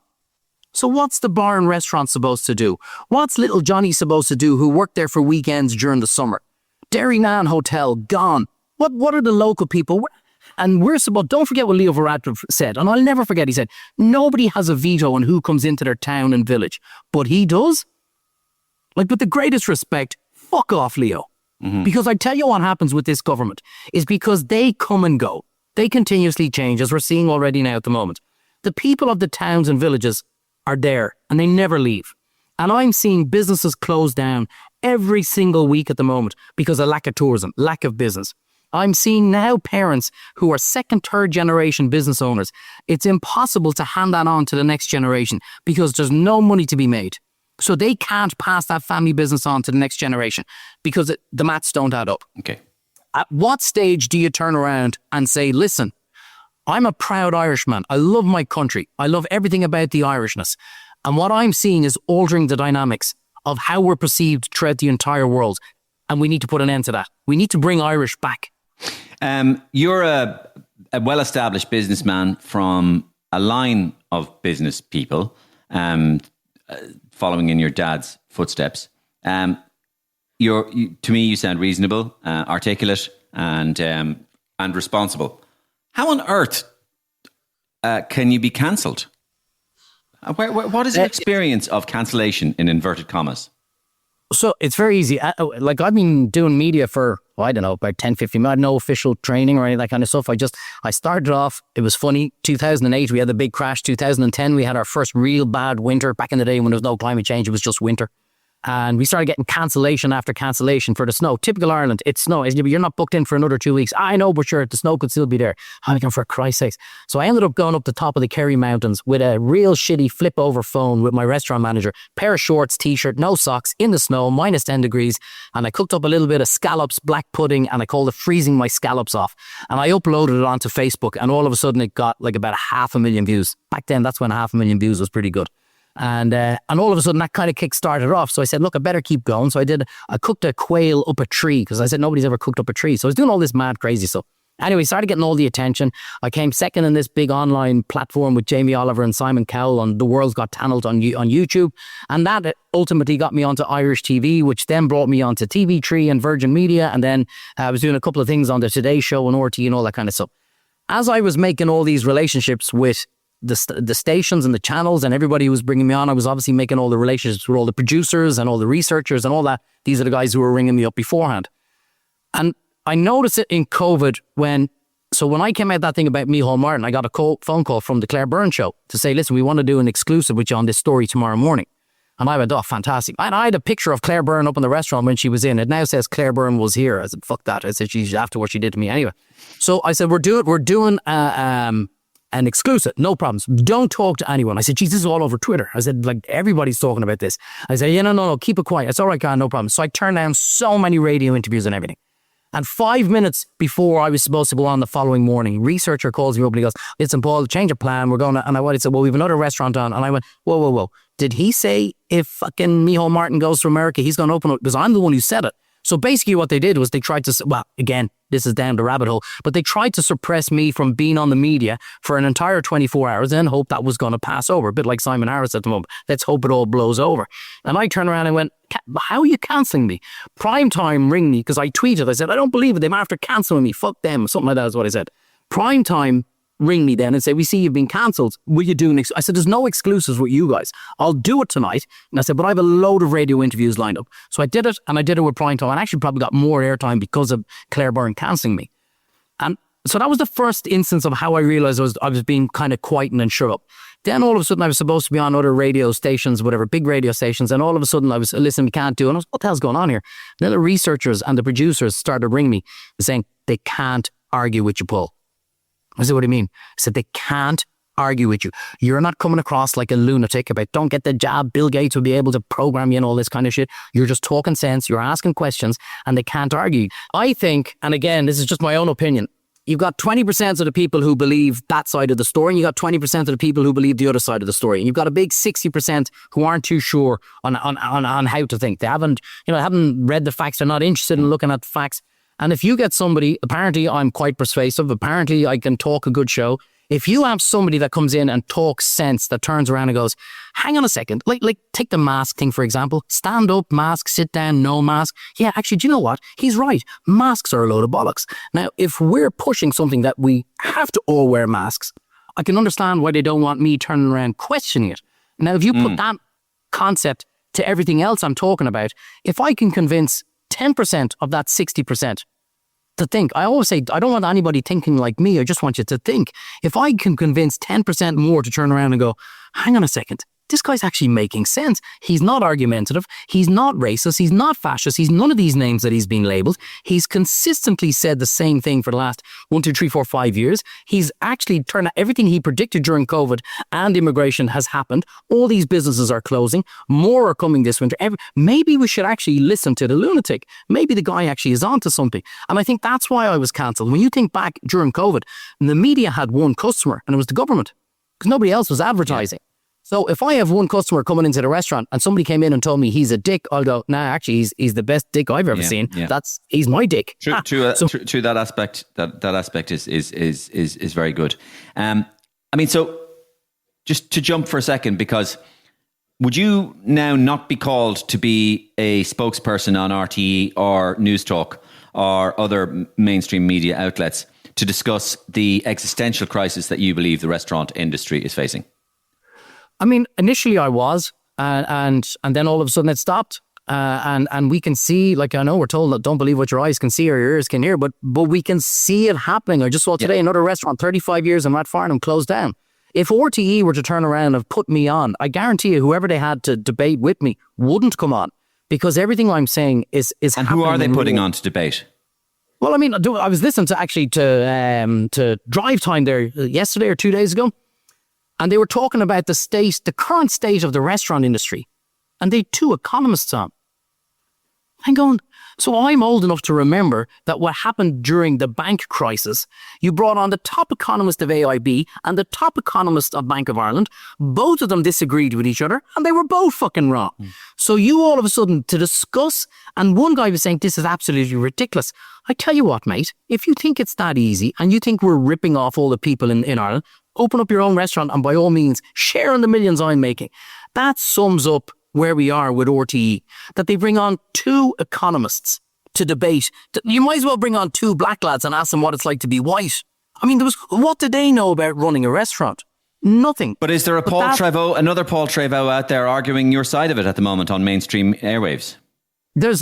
So what's the bar and restaurant supposed to do? What's little Johnny supposed to do who worked there for weekends during the summer? Derrynan Hotel, gone. What are the local people? And don't forget what Leo Varadkar said, and I'll never forget, he said, nobody has a veto on who comes into their town and village, but he does. Like, with the greatest respect, fuck off, Leo. Mm-hmm. Because I tell you what happens with this government is because they come and go. They continuously change, as we're seeing already now at the moment. The people of the towns and villages are there, and they never leave. And I'm seeing businesses close down every single week at the moment because of lack of tourism, lack of business. I'm seeing now parents who are second, third generation business owners. It's impossible to hand that on to the next generation because there's no money to be made. So they can't pass that family business on to the next generation because the maths don't add up. Okay. At what stage do you turn around and say, listen, I'm a proud Irishman. I love my country. I love everything about the Irishness. And what I'm seeing is altering the dynamics of how we're perceived throughout the entire world. And we need to put an end to that. We need to bring Irish back. You're a well-established businessman from a line of business people, following in your dad's footsteps. To me, you sound reasonable, articulate, and responsible. How on earth can you be cancelled? What is your experience of cancellation in inverted commas? So it's very easy. Like, I've been doing media for, I don't know, about 10, 15 months. I had no official training or any of that kind of stuff. I started off, it was funny, 2008, we had the big crash. 2010, we had our first real bad winter. Back in the day when there was no climate change, it was just winter. And we started getting cancellation after cancellation for the snow. Typical Ireland, it's snow. You're not booked in for another 2 weeks. I know, but sure, the snow could still be there. I'm thinking, for Christ's sakes. So I ended up going up the top of the Kerry Mountains with a real shitty flip over phone with my restaurant manager, pair of shorts, t-shirt, no socks, in the snow, minus 10 degrees. And I cooked up a little bit of scallops, black pudding, and I called it freezing my scallops off. And I uploaded it onto Facebook, and all of a sudden it got like about 500,000 views. Back then, that's when 500,000 views was pretty good. And all of a sudden that kind of kick-started off. So I said, look, I better keep going. So I cooked a quail up a tree because I said nobody's ever cooked up a tree. So I was doing all this mad crazy stuff. Anyway, started getting all the attention. I came second in this big online platform with Jamie Oliver and Simon Cowell on The World's Got Talent on YouTube. And that ultimately got me onto Irish TV, which then brought me onto TV3 and Virgin Media. And then I was doing a couple of things on the Today Show and RT and all that kind of stuff. As I was making all these relationships with the stations and the channels and everybody who was bringing me on, I was obviously making all the relationships with all the producers and all the researchers and all that. These are the guys who were ringing me up beforehand. And I noticed it in COVID when I came out that thing about Michel Martin, I got a phone call from the Claire Byrne show to say, listen, we want to do an exclusive with you on this story tomorrow morning. And I went, oh, fantastic. And I had a picture of Claire Byrne up in the restaurant when she was in. It now says Claire Byrne was here. I said, fuck that. I said, she's after what she did to me anyway. So I said, we're doing an exclusive, no problems. Don't talk to anyone. I said, geez, this is all over Twitter. I said, like, everybody's talking about this. I said, yeah, no, keep it quiet. It's all right, guy, no problem. So I turned down so many radio interviews and everything. And 5 minutes before I was supposed to go on the following morning, researcher calls me up and he goes, listen, Paul, change of plan. We're going to, and I said, well, we have another restaurant on. And I went, whoa. Did he say if fucking Michel Martin goes to America, he's going to open up? Because I'm the one who said it. So basically what they did was they tried to, well, again, this is down the rabbit hole, but they tried to suppress me from being on the media for an entire 24 hours and hope that was going to pass over. A bit like Simon Harris at the moment. Let's hope it all blows over. And I turned around and went, how are you cancelling me? Primetime ring me, because I tweeted. I said, I don't believe it. They're after cancelling me. Fuck them. Something like that is what I said. Primetime ring me then and say, we see you've been cancelled. Will you do I said, there's no exclusives with you guys. I'll do it tonight. And I said, but I have a load of radio interviews lined up. So I did it, and I did it with Primetime. And I actually probably got more airtime because of Claire Byrne cancelling me. And So that was the first instance of how I realized I was being kind of quietened and shut up. Then all of a sudden I was supposed to be on other radio stations, whatever, big radio stations. And all of a sudden I was, listen, we can't do it. And I was, what the hell's going on here? And then the researchers and the producers started to ring me saying they can't argue with you, Paul. I said, what do you mean? I said, they can't argue with you. You're not coming across like a lunatic about don't get the jab. Bill Gates will be able to program you and all this kind of shit. You're just talking sense. You're asking questions and they can't argue. I think, and again, this is just my own opinion, you've got 20% of the people who believe that side of the story, and you've got 20% of the people who believe the other side of the story. And you've got a big 60% who aren't too sure on how to think. They haven't read the facts. They're not interested in looking at the facts. And if you get somebody, apparently I'm quite persuasive, apparently I can talk a good show. If you have somebody that comes in and talks sense, that turns around and goes, hang on a second, like take the mask thing, for example, stand up, mask, sit down, no mask. Yeah, actually, do you know what? He's right. Masks are a load of bollocks. Now, if we're pushing something that we have to all wear masks, I can understand why they don't want me turning around questioning it. Now, if you put that concept to everything else I'm talking about, if I can convince 10% of that 60% to think. I always say, I don't want anybody thinking like me. I just want you to think. If I can convince 10% more to turn around and go, hang on a second, this guy's actually making sense. He's not argumentative. He's not racist. He's not fascist. He's none of these names that he's been labeled. He's consistently said the same thing for the last 1, 2, 3, 4, 5 years. He's actually turned out everything he predicted during COVID and immigration has happened. All these businesses are closing. More are coming this winter. Maybe we should actually listen to the lunatic. Maybe the guy actually is onto something. And I think that's why I was cancelled. When you think back during COVID, the media had one customer and it was the government because nobody else was advertising. Yeah. So if I have one customer coming into the restaurant and somebody came in and told me he's a dick, I'll go, nah, actually he's the best dick I've ever seen. Yeah. He's my dick. True that aspect. That aspect is very good. I mean, so just to jump for a second, because would you now not be called to be a spokesperson on RTE or News Talk or other mainstream media outlets to discuss the existential crisis that you believe the restaurant industry is facing? I mean, initially I was, and then all of a sudden it stopped. And we can see, like, I know we're told that don't believe what your eyes can see or your ears can hear, but we can see it happening. I just saw today another restaurant, 35 years in Rathfarnham, closed down. If RTE were to turn around and put me on, I guarantee you whoever they had to debate with me wouldn't come on, because everything I'm saying is and happening. And who are they putting on to debate? Well, I mean, I was listening to Drive Time there yesterday or 2 days ago. And they were talking about the current state of the restaurant industry. And they had 2 economists on. I'm going, so I'm old enough to remember that what happened during the bank crisis, you brought on the top economist of AIB and the top economist of Bank of Ireland. Both of them disagreed with each other and they were both fucking wrong. So you all of a sudden to discuss, and one guy was saying this is absolutely ridiculous. I tell you what, mate, if you think it's that easy and you think we're ripping off all the people in Ireland, open up your own restaurant and by all means, share in the millions I'm making. That sums up where we are with RTE, that they bring on 2 economists to debate. You might as well bring on 2 black lads and ask them what it's like to be white. I mean, what did they know about running a restaurant? Nothing. But is there another Paul Treyvaud out there arguing your side of it at the moment on mainstream airwaves?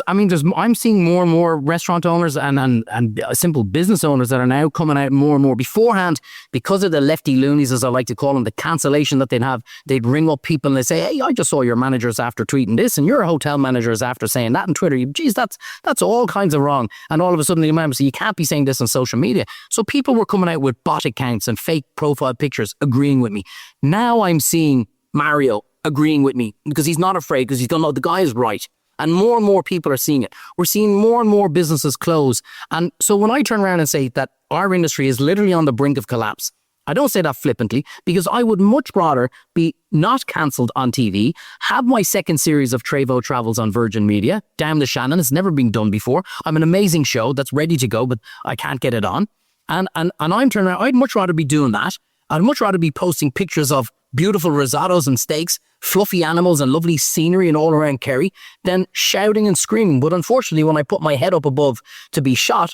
I'm seeing more and more restaurant owners and simple business owners that are now coming out more and more. Beforehand, because of the lefty loonies, as I like to call them, the cancellation that they'd have, they'd ring up people and they'd say, hey, I just saw your managers after tweeting this and your hotel managers after saying that on Twitter. Geez, that's all kinds of wrong. And all of a sudden the imam said, you can't be saying this on social media. So people were coming out with bot accounts and fake profile pictures agreeing with me. Now I'm seeing Mario agreeing with me because he's not afraid, because he's going, no, the guy is right. And more people are seeing it. We're seeing more and more businesses close. And so when I turn around and say that our industry is literally on the brink of collapse, I don't say that flippantly, because I would much rather be not cancelled on TV, have my second series of Treyvaud Travels on Virgin Media, Damn the Shannon, it's never been done before. I'm an amazing show that's ready to go, but I can't get it on. And I'm turning around, I'd much rather be doing that. I'd much rather be posting pictures of beautiful risottos and steaks, fluffy animals and lovely scenery and all around Kerry, than shouting and screaming. But unfortunately, when I put my head up above to be shot,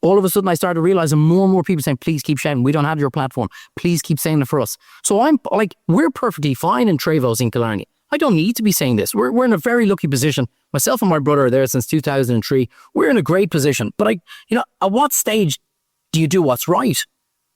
all of a sudden I started realizing more and more people saying, please keep shouting. We don't have your platform. Please keep saying it for us. So I'm like, we're perfectly fine in Treyvaud's in Killarney. I don't need to be saying this. We're in a very lucky position. Myself and my brother are there since 2003. We're in a great position. But at what stage do you do what's right?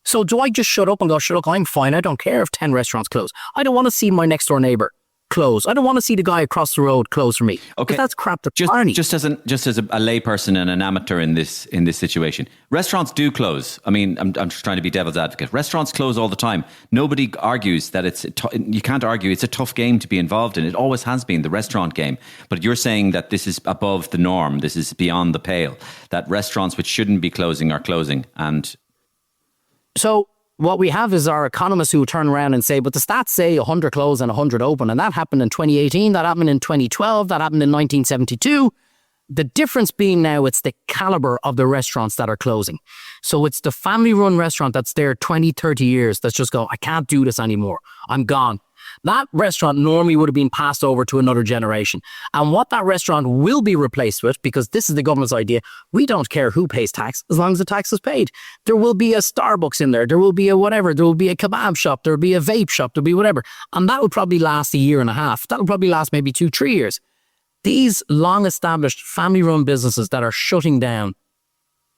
So do I just shut up and go, sure, look, I'm fine. I don't care if 10 restaurants close. I don't want to see my next door neighbour close. I don't want to see the guy across the road close for me. Okay, that's crap to just as a layperson and an amateur in this situation, restaurants do close. I mean, I'm just trying to be devil's advocate. Restaurants close all the time. Nobody argues that you can't argue it's a tough game to be involved in. It always has been, the restaurant game. But you're saying that this is above the norm. This is beyond the pale. That restaurants which shouldn't be closing are closing. And so what we have is our economists who turn around and say, but the stats say 100 close and 100 open. And that happened in 2018. That happened in 2012. That happened in 1972. The difference being now, it's the caliber of the restaurants that are closing. So it's the family-run restaurant that's there 20, 30 years that's just go, I can't do this anymore. I'm gone. That restaurant normally would have been passed over to another generation. And what that restaurant will be replaced with, because this is the government's idea, we don't care who pays tax as long as the tax is paid. There will be a Starbucks in there. There will be a whatever. There will be a kebab shop. There will be a vape shop. There will be whatever. And that will probably last a year and a half. That will probably last maybe 2-3 years. These long-established family-run businesses that are shutting down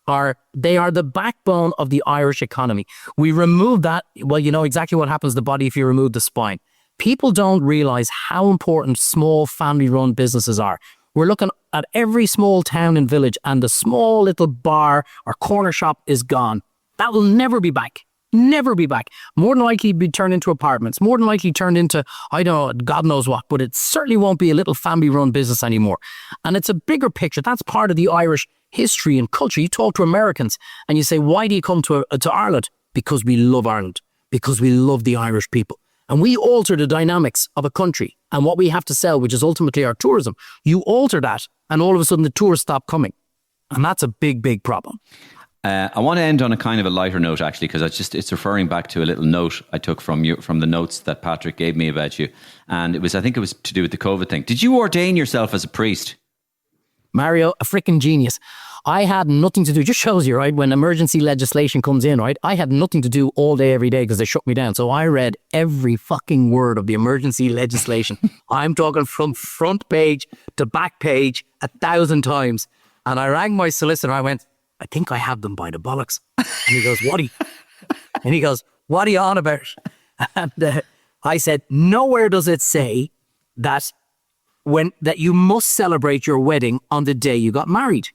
are the backbone of the Irish economy. We remove that. Well, you know exactly what happens to the body if you remove the spine. People don't realize how important small family-run businesses are. We're looking at every small town and village, and the small little bar or corner shop is gone. That will never be back. Never be back. More than likely be turned into apartments. More than likely turned into, I don't know, God knows what. But it certainly won't be a little family-run business anymore. And it's a bigger picture. That's part of the Irish history and culture. You talk to Americans and you say, why do you come to Ireland? Because we love Ireland. Because we love the Irish people. And we alter the dynamics of a country and what we have to sell, which is ultimately our tourism. You alter that and all of a sudden the tourists stop coming. And that's a big, big problem. I want to end on a kind of a lighter note, actually, because it's referring back to a little note I took from the notes that Patrick gave me about you. And I think it was to do with the COVID thing. Did you ordain yourself as a priest? Mario, a freaking genius. I had nothing to do. Just shows you, right? When emergency legislation comes in, right? I had nothing to do all day, every day because they shut me down. So I read every fucking word of the emergency legislation. I'm talking from front page to back page 1,000 times. And I rang my solicitor. I went, I think I have them by the bollocks. And he goes, what are you on about? And I said, nowhere does it say that you must celebrate your wedding on the day you got married.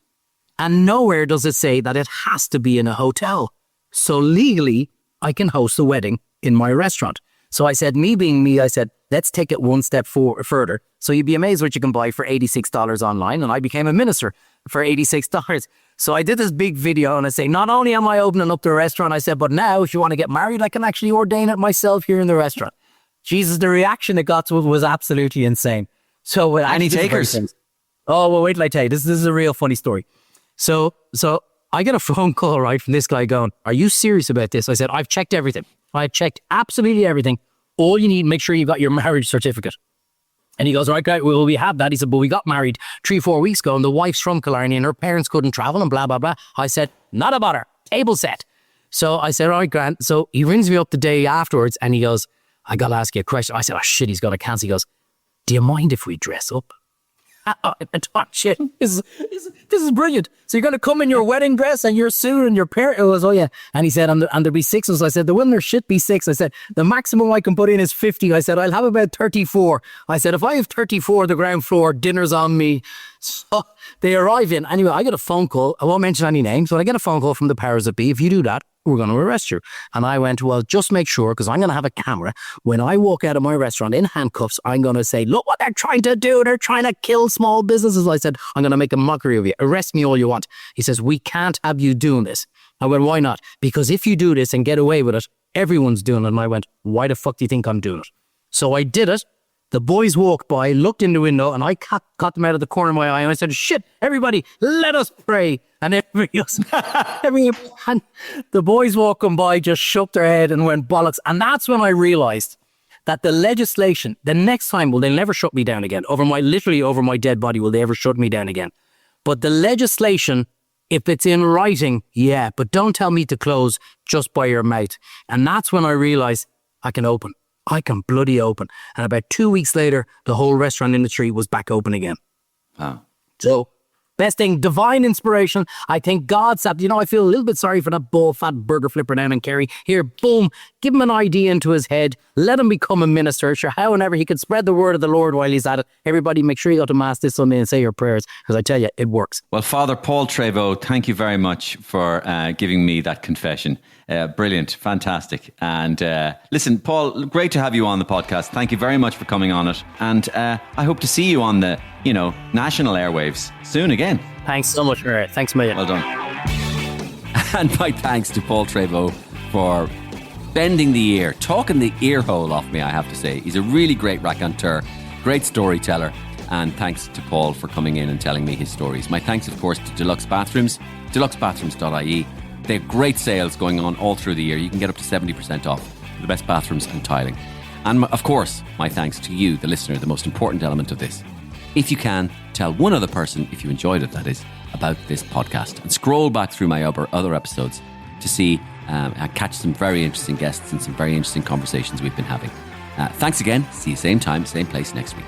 And nowhere does it say that it has to be in a hotel. So legally, I can host a wedding in my restaurant. So I said, me being me, I said, let's take it one step further. So you'd be amazed what you can buy for $86 online. And I became a minister for $86. So I did this big video and I say, not only am I opening up the restaurant, I said, but now if you want to get married, I can actually ordain it myself here in the restaurant. Jesus, the reaction it got was absolutely insane. So any takers? Oh, well, wait till I tell you. This is a real funny story. So I get a phone call, right, from this guy going, are you serious about this? I said, I've checked everything. I checked absolutely everything. All you need, make sure you got your marriage certificate. And he goes, right, great, well, we have that. He said, but we got married 3-4 weeks ago and the wife's from Killarney and her parents couldn't travel and blah, blah, blah. I said, not a bother, table set. So I said, all right, Grant. So he rings me up the day afterwards and he goes, I got to ask you a question. I said, oh shit, he's got to cancel. He goes, do you mind if we dress up? Oh, shit, this is brilliant. So you're going to come in your wedding dress and your suit and your parents. Oh, yeah. And he said, and there'll be 6 of us. I said, there will there should be 6. I said, the maximum I can put in is 50. I said, I'll have about 34. I said, if I have 34 the ground floor, dinner's on me. So they arrive in. Anyway, I get a phone call. I won't mention any names, but I get a phone call from the powers that be. If you do that, we're going to arrest you. And I went, well, just make sure, because I'm going to have a camera. When I walk out of my restaurant in handcuffs, I'm going to say, look what they're trying to do. They're trying to kill small businesses. I said, I'm going to make a mockery of you. Arrest me all you want. He says, we can't have you doing this. I went, why not? Because if you do this and get away with it, everyone's doing it. And I went, why the fuck do you think I'm doing it? So I did it. The boys walked by, looked in the window, and I caught them out of the corner of my eye. And I said, shit, everybody, let us pray. And and the boys walking by just shook their head and went bollocks. And that's when I realized that the legislation, the next time, they'll never shut me down again. Literally over my dead body, will they ever shut me down again? But the legislation, if it's in writing, yeah, but don't tell me to close just by your mouth. And that's when I realized I can open. I can bloody open. And about 2 weeks later, the whole restaurant industry was back open again. Wow. So Best thing, divine inspiration. I think God said, I feel a little bit sorry for that bull fat burger flipper down in Kerry. Here, boom, give him an idea into his head. Let him become a minister. Sure, however he could spread the word of the Lord while he's at it. Everybody, make sure you go to Mass this Sunday and say your prayers, because I tell you, it works. Well, Father Paul Treyvaud, thank you very much for giving me that confession. Brilliant, fantastic. And listen, Paul, great to have you on the podcast. Thank you very much for coming on it. And I hope to see you on the, national airwaves soon again. Thanks so much, Eric. Thanks a million. Well done. And my thanks to Paul Treyvaud for bending the ear, talking the ear hole off me, I have to say. He's a really great raconteur, great storyteller. And thanks to Paul for coming in and telling me his stories. My thanks, of course, to Deluxe Bathrooms, deluxebathrooms.ie. They have great sales going on all through the year. You can get up to 70% off for the best bathrooms and tiling. And of course, my thanks to you, the listener, the most important element of this. If you can, tell one other person, if you enjoyed it, that is, about this podcast. And scroll back through my other episodes to see and catch some very interesting guests and some very interesting conversations we've been having. Thanks again. See you same time, same place next week.